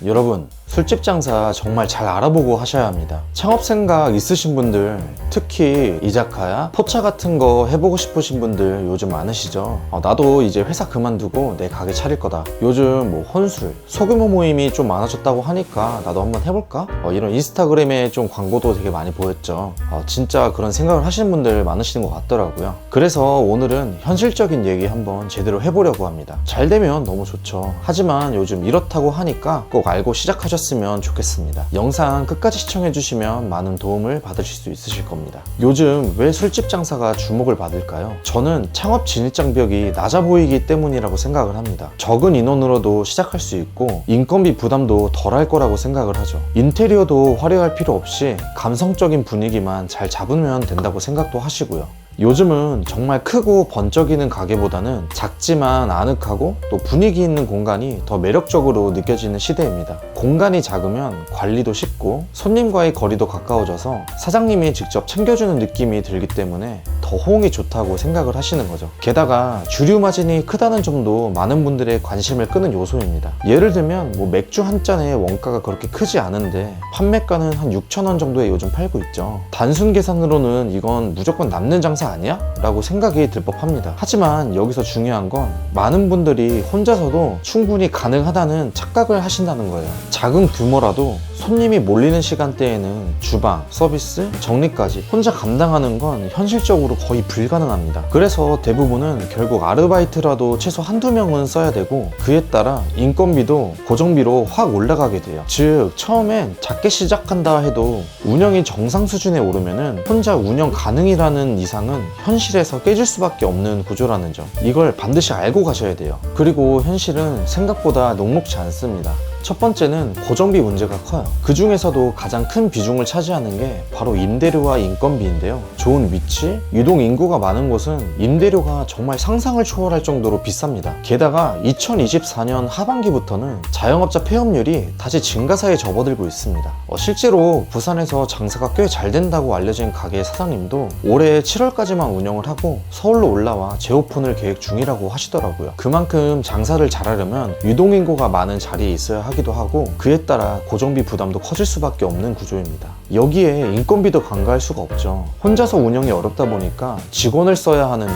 여러분, 술집 장사 정말 잘 알아보고 하셔야 합니다. 창업 생각 있으신 분들, 특히 이자카야, 포차 같은 거 해보고 싶으신 분들 요즘 많으시죠? 나도 이제 회사 그만두고 내 가게 차릴 거다. 요즘 뭐 혼술, 소규모 모임이 좀 많아졌다고 하니까 나도 한번 해볼까? 이런 인스타그램에 좀 광고도 되게 많이 보였죠. 진짜 그런 생각을 하시는 분들 많으시는 것 같더라고요. 그래서 오늘은 현실적인 얘기 한번 제대로 해보려고 합니다. 잘 되면 너무 좋죠. 하지만 요즘 이렇다고 하니까 꼭 알고 시작하셨으면 좋겠습니다. 영상 끝까지 시청해주시면 많은 도움을 받으실 수 있으실 겁니다. 요즘 왜 술집 장사가 주목을 받을까요? 저는 창업 진입장벽이 낮아 보이기 때문이라고 생각을 합니다. 적은 인원으로도 시작할 수 있고 인건비 부담도 덜할 거라고 생각을 하죠. 인테리어도 화려할 필요 없이 감성적인 분위기만 잘 잡으면 된다고 생각도 하시고요. 요즘은 정말 크고 번쩍이는 가게보다는 작지만 아늑하고 또 분위기 있는 공간이 더 매력적으로 느껴지는 시대입니다. 공간이 작으면 관리도 쉽고 손님과의 거리도 가까워져서 사장님이 직접 챙겨주는 느낌이 들기 때문에 더 호응이 좋다고 생각을 하시는 거죠. 게다가 주류 마진이 크다는 점도 많은 분들의 관심을 끄는 요소입니다. 예를 들면 뭐 맥주 한 잔의 원가가 그렇게 크지 않은데 판매가는 한 6,000원 정도에 요즘 팔고 있죠. 단순 계산으로는 이건 무조건 남는 장사 아니야? 라고 생각이 들 법합니다. 하지만 여기서 중요한 건 많은 분들이 혼자서도 충분히 가능하다는 착각을 하신다는 거예요. 작은 규모라도 손님이 몰리는 시간대에는 주방, 서비스, 정리까지 혼자 감당하는 건 현실적으로 거의 불가능합니다. 그래서 대부분은 결국 아르바이트라도 최소 한두 명은 써야 되고 그에 따라 인건비도 고정비로 확 올라가게 돼요. 즉 처음엔 작게 시작한다 해도 운영이 정상 수준에 오르면은 혼자 운영 가능이라는 이상은 현실에서 깨질 수밖에 없는 구조라는 점, 이걸 반드시 알고 가셔야 돼요. 그리고 현실은 생각보다 녹록지 않습니다. 첫 번째는 고정비 문제가 커요. 그 중에서도 가장 큰 비중을 차지하는 게 바로 임대료와 인건비인데요. 좋은 위치, 유동 인구가 많은 곳은 임대료가 정말 상상을 초월할 정도로 비쌉니다. 게다가 2024년 하반기부터는 자영업자 폐업률이 다시 증가사에 접어들고 있습니다. 실제로 부산에서 장사가 꽤 잘 된다고 알려진 가게 사장님도 올해 7월까지만 운영을 하고 서울로 올라와 재오픈을 계획 중이라고 하시더라고요. 그만큼 장사를 잘하려면 유동 인구가 많은 자리에 있어야 하기도 하고 그에 따라 고정비 부담도 커질 수밖에 없는 구조입니다. 여기에 인건비도 간과할 수가 없죠. 혼자서 운영이 어렵다 보니까 직원을 써야 하는데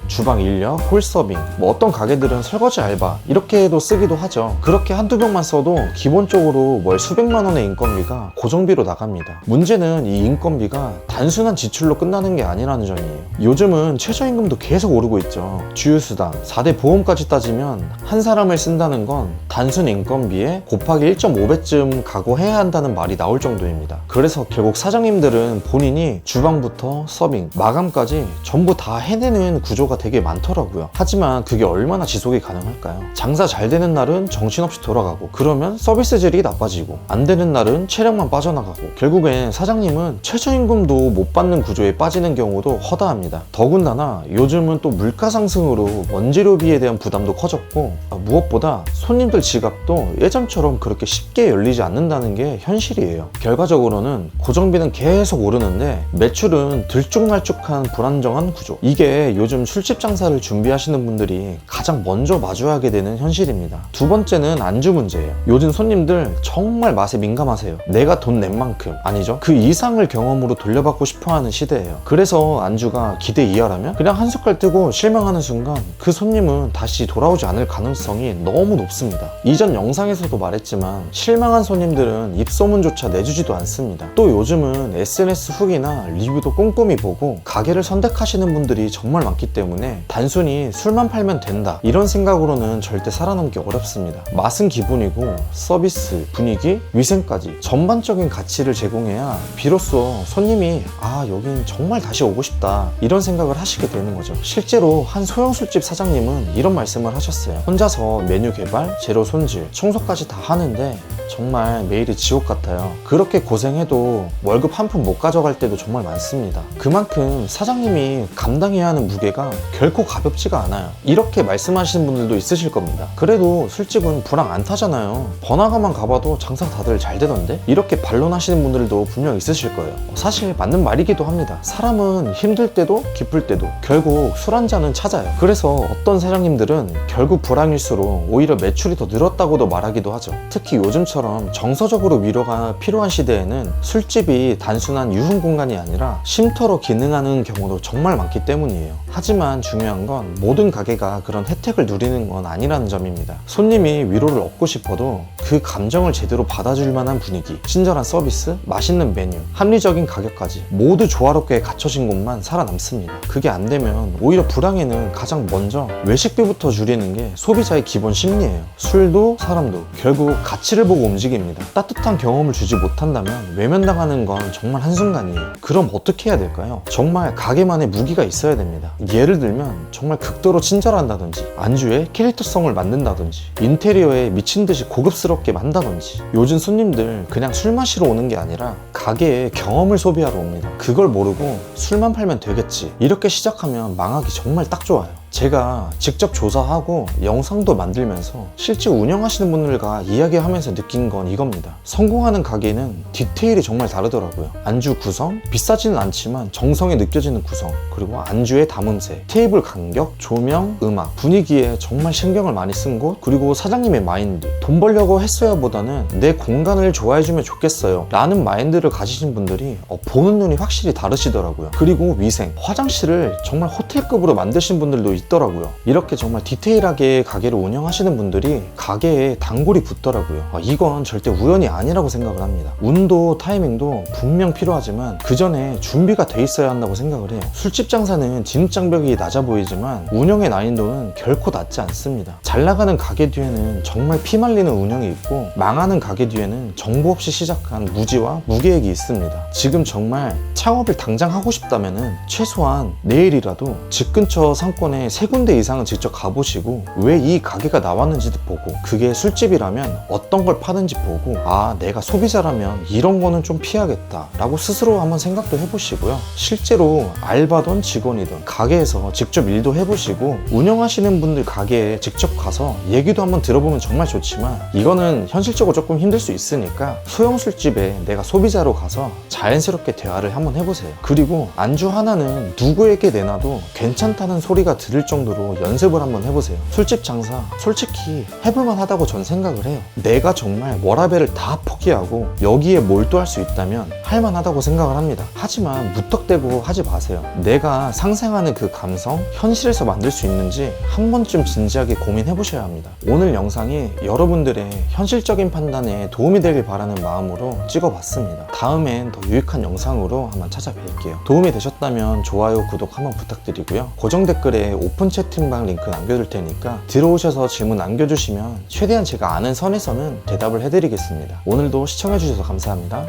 주방 인력, 홀서빙, 뭐 어떤 가게들은 설거지 알바 이렇게도 쓰기도 하죠. 그렇게 한두 명만 써도 기본적으로 월 수백만 원의 인건비가 고정비로 나갑니다. 문제는 이 인건비가 단순한 지출로 끝나는 게 아니라는 점이에요. 요즘은 최저임금도 계속 오르고 있죠. 주유수당, 4대 보험까지 따지면 한 사람을 쓴다는 건 단순 인건비에 곱하기 1.5배쯤 각오해야 한다는 말이 나올 정도입니다. 그래서 결국 사장님들은 본인이 주방부터 서빙, 마감까지 전부 다 해내는 구조가 되게 많더라고요. 하지만 그게 얼마나 지속이 가능할까요? 장사 잘 되는 날은 정신없이 돌아가고 그러면 서비스 질이 나빠지고 안 되는 날은 체력만 빠져나가고 결국엔 사장님은 최저임금도 못 받는 구조에 빠지는 경우도 허다합니다. 더군다나 요즘은 또 물가 상승으로 원재료비에 대한 부담도 커졌고 무엇보다 손님들 지갑도 예전처럼 그렇게 쉽게 열리지 않는다는 게 현실이에요. 결과적으로는 고정비는 계속 오르는데 매출은 들쭉날쭉한 불안정한 구조, 이게 요즘 술집 장사를 준비하시는 분들이 가장 먼저 마주하게 되는 현실입니다. 두 번째는 안주 문제예요. 요즘 손님들 정말 맛에 민감하세요. 내가 돈 낸 만큼, 아니죠, 그 이상을 경험으로 돌려받고 싶어하는 시대예요. 그래서 안주가 기대 이하라면 그냥 한 숟갈 뜨고 실망하는 순간 그 손님은 다시 돌아오지 않을 가능성이 너무 높습니다. 이전 영상에서도 말했지만 실망한 손님들은 입소문조차 내주지도 않습니다. 또 요즘은 SNS 후기나 리뷰도 꼼꼼히 보고 가게를 선택하시는 분들이 정말 많기 때문에 단순히 술만 팔면 된다 이런 생각으로는 절대 살아남기 어렵습니다. 맛은 기본이고 서비스, 분위기, 위생까지 전반적인 가치를 제공해야 비로소 손님이 여긴 정말 다시 오고 싶다 이런 생각을 하시게 되는 거죠. 실제로 한 소형술집 사장님은 이런 말씀을 하셨어요. 혼자서 메뉴 개발, 재료 손질, 청소까지 다 하는데 정말 매일이 지옥 같아요. 그렇게 고생해도 월급 한 푼 못 가져갈 때도 정말 많습니다. 그만큼 사장님이 감당해야 하는 무게가 결코 가볍지가 않아요. 이렇게 말씀하시는 분들도 있으실 겁니다. 그래도 술집은 불황 안 타잖아요. 번화가만 가봐도 장사 다들 잘 되던데? 이렇게 반론하시는 분들도 분명 있으실 거예요. 사실 맞는 말이기도 합니다. 사람은 힘들 때도 기쁠 때도 결국 술 한 잔은 찾아요. 그래서 어떤 사장님들은 결국 불황일수록 오히려 매출이 더 늘었다고도 말하기도 하죠. 특히 요즘처럼 것처럼 정서적으로 위로가 필요한 시대에는 술집이 단순한 유흥 공간이 아니라 쉼터로 기능하는 경우도 정말 많기 때문이에요. 하지만 중요한 건 모든 가게가 그런 혜택을 누리는 건 아니라는 점입니다. 손님이 위로를 얻고 싶어도 그 감정을 제대로 받아줄 만한 분위기, 친절한 서비스, 맛있는 메뉴, 합리적인 가격까지 모두 조화롭게 갖춰진 곳만 살아남습니다. 그게 안 되면 오히려 불황에는 가장 먼저 외식비부터 줄이는 게 소비자의 기본 심리예요. 술도 사람도 결국 가치를 보고 움직입니다. 따뜻한 경험을 주지 못한다면 외면당하는 건 정말 한순간이에요. 그럼 어떻게 해야 될까요? 정말 가게만의 무기가 있어야 됩니다. 예를 들면 정말 극도로 친절한다든지, 안주에 캐릭터성을 만든다든지, 인테리어에 미친듯이 고급스럽게 만다든지. 요즘 손님들 그냥 술 마시러 오는 게 아니라 가게에 경험을 소비하러 옵니다. 그걸 모르고 술만 팔면 되겠지, 이렇게 시작하면 망하기 정말 딱 좋아요. 제가 직접 조사하고 영상도 만들면서 실제 운영하시는 분들과 이야기하면서 느낀 건 이겁니다. 성공하는 가게는 디테일이 정말 다르더라고요. 안주 구성, 비싸지는 않지만 정성이 느껴지는 구성, 그리고 안주의 담음새, 테이블 간격, 조명, 음악, 분위기에 정말 신경을 많이 쓴 곳, 그리고 사장님의 마인드. 돈 벌려고 했어야 보다는 내 공간을 좋아해주면 좋겠어요 라는 마인드를 가지신 분들이 보는 눈이 확실히 다르시더라고요. 그리고 위생, 화장실을 정말 호텔급으로 만드신 분들도 있더라고요. 이렇게 정말 디테일하게 가게를 운영하시는 분들이 가게에 단골이 붙더라고요. 이건 절대 우연이 아니라고 생각을 합니다. 운도 타이밍도 분명 필요하지만 그 전에 준비가 돼 있어야 한다고 생각을 해요. 술집 장사는 진입장벽이 낮아 보이지만 운영의 난이도는 결코 낮지 않습니다. 잘 나가는 가게 뒤에는 정말 피말리는 운영이 있고, 망하는 가게 뒤에는 정보 없이 시작한 무지와 무계획이 있습니다. 지금 정말 창업을 당장 하고 싶다면 최소한 내일이라도 집 근처 상권에 3군데 이상은 직접 가보시고 왜 이 가게가 나왔는지도 보고, 그게 술집이라면 어떤 걸 파는지 보고, 내가 소비자라면 이런 거는 좀 피하겠다 라고 스스로 한번 생각도 해보시고요. 실제로 알바든 직원이든 가게에서 직접 일도 해보시고, 운영하시는 분들 가게에 직접 가서 얘기도 한번 들어보면 정말 좋지만 이거는 현실적으로 조금 힘들 수 있으니까 소형 술집에 내가 소비자로 가서 자연스럽게 대화를 한번 해보세요. 그리고 안주 하나는 누구에게 내놔도 괜찮다는 소리가 들을 정도로 연습을 한번 해보세요. 술집 장사 솔직히 해볼만 하다고 전 생각을 해요. 내가 정말 워라밸을 다 포기하고 여기에 몰두할 수 있다면 할만하다고 생각을 합니다. 하지만 무턱대고 하지 마세요. 내가 상상하는 그 감성 현실에서 만들 수 있는지 한 번쯤 진지하게 고민해 보셔야 합니다. 오늘 영상이 여러분들의 현실적인 판단에 도움이 되길 바라는 마음으로 찍어봤습니다. 다음엔 더 유익한 영상으로 한번 찾아뵐게요. 도움이 되셨다면 좋아요, 구독 한번 부탁드리고요. 고정 댓글에 오픈 채팅방 링크 남겨둘 테니까 들어오셔서 질문 남겨주시면 최대한 제가 아는 선에서는 대답을 해드리겠습니다. 오늘도 시청해주셔서 감사합니다.